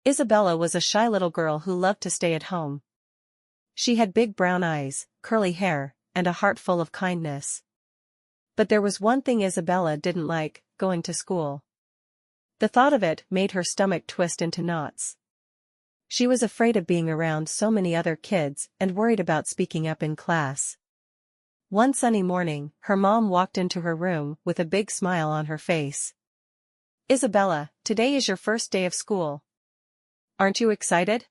Isabella was a shy little girl who loved to stay at home. She had big brown eyes, curly hair, and a heart full of kindness. But there was one thing Isabella didn't like: going to school. The thought of it made her stomach twist into knots. She was afraid of being around so many other kids and worried about speaking up in class. One sunny morning, her mom walked into her room with a big smile on her face. "Isabella, today is your first day of school. Aren't you excited?"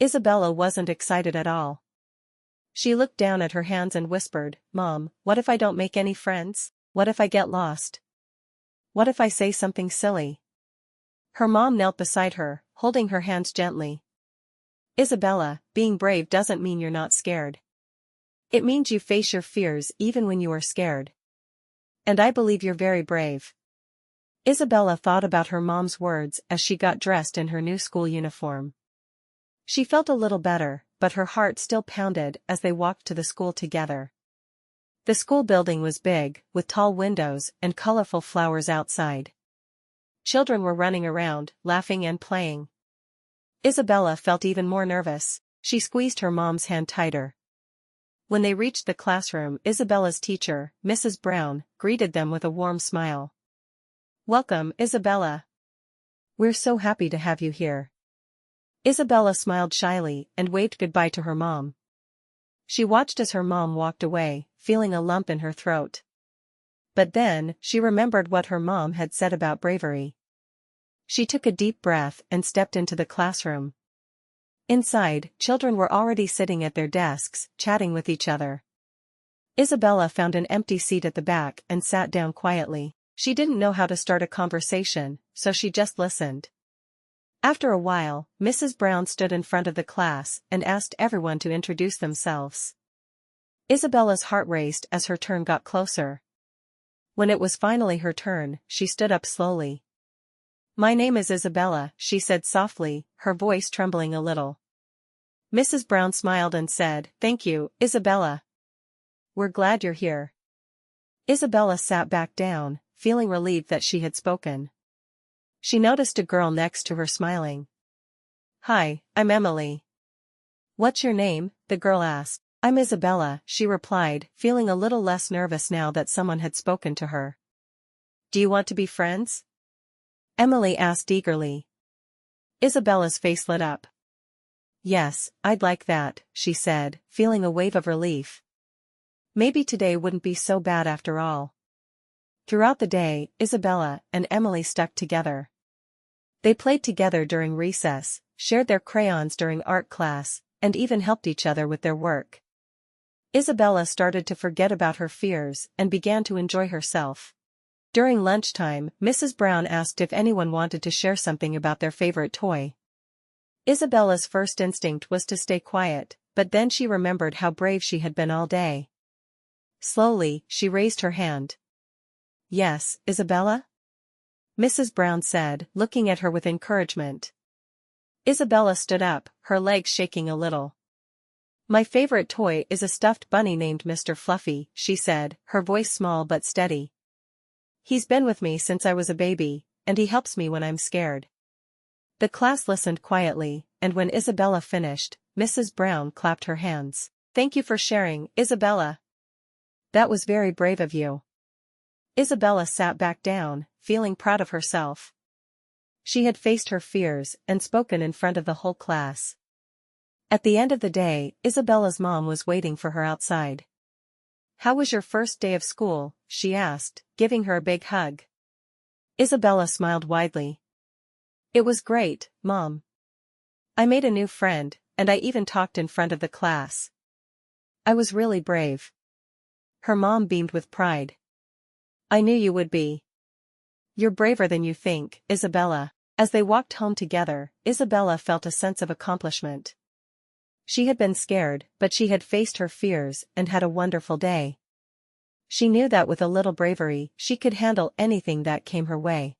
Isabella wasn't excited at all. She looked down at her hands and whispered, "Mom, what if I don't make any friends? What if I get lost? What if I say something silly?" Her mom knelt beside her, holding her hands gently. "Isabella, being brave doesn't mean you're not scared. It means you face your fears even when you are scared. And I believe you're very brave." Isabella thought about her mom's words as she got dressed in her new school uniform. She felt a little better, but her heart still pounded as they walked to the school together. The school building was big, with tall windows and colorful flowers outside. Children were running around, laughing and playing. Isabella felt even more nervous. She squeezed her mom's hand tighter. When they reached the classroom, Isabella's teacher, Mrs. Brown, greeted them with a warm smile. "Welcome, Isabella. We're so happy to have you here." Isabella smiled shyly and waved goodbye to her mom. She watched as her mom walked away, feeling a lump in her throat. But then, she remembered what her mom had said about bravery. She took a deep breath and stepped into the classroom. Inside, children were already sitting at their desks, chatting with each other. Isabella found an empty seat at the back and sat down quietly. She didn't know how to start a conversation, so she just listened. After a while, Mrs. Brown stood in front of the class and asked everyone to introduce themselves. Isabella's heart raced as her turn got closer. When it was finally her turn, she stood up slowly. "My name is Isabella," she said softly, her voice trembling a little. Mrs. Brown smiled and said, "Thank you, Isabella. We're glad you're here." Isabella sat back down, feeling relieved that she had spoken. She noticed a girl next to her smiling. "Hi, I'm Emily." "What's your name?" the girl asked. "I'm Isabella," she replied, feeling a little less nervous now that someone had spoken to her. "Do you want to be friends?" Emily asked eagerly. Isabella's face lit up. "Yes, I'd like that," she said, feeling a wave of relief. Maybe today wouldn't be so bad after all. Throughout the day, Isabella and Emily stuck together. They played together during recess, shared their crayons during art class, and even helped each other with their work. Isabella started to forget about her fears and began to enjoy herself. During lunchtime, Mrs. Brown asked if anyone wanted to share something about their favorite toy. Isabella's first instinct was to stay quiet, but then she remembered how brave she had been all day. Slowly, she raised her hand. "Yes, Isabella?" Mrs. Brown said, looking at her with encouragement. Isabella stood up, her legs shaking a little. "My favorite toy is a stuffed bunny named Mr. Fluffy," she said, her voice small but steady. "He's been with me since I was a baby, and he helps me when I'm scared." The class listened quietly, and when Isabella finished, Mrs. Brown clapped her hands. "Thank you for sharing, Isabella. That was very brave of you." Isabella sat back down, feeling proud of herself. She had faced her fears and spoken in front of the whole class. At the end of the day, Isabella's mom was waiting for her outside. "How was your first day of school?" she asked, giving her a big hug. Isabella smiled widely. "It was great, Mom. I made a new friend, and I even talked in front of the class. I was really brave." Her mom beamed with pride. "I knew you would be. You're braver than you think, Isabella." As they walked home together, Isabella felt a sense of accomplishment. She had been scared, but she had faced her fears and had a wonderful day. She knew that with a little bravery, she could handle anything that came her way.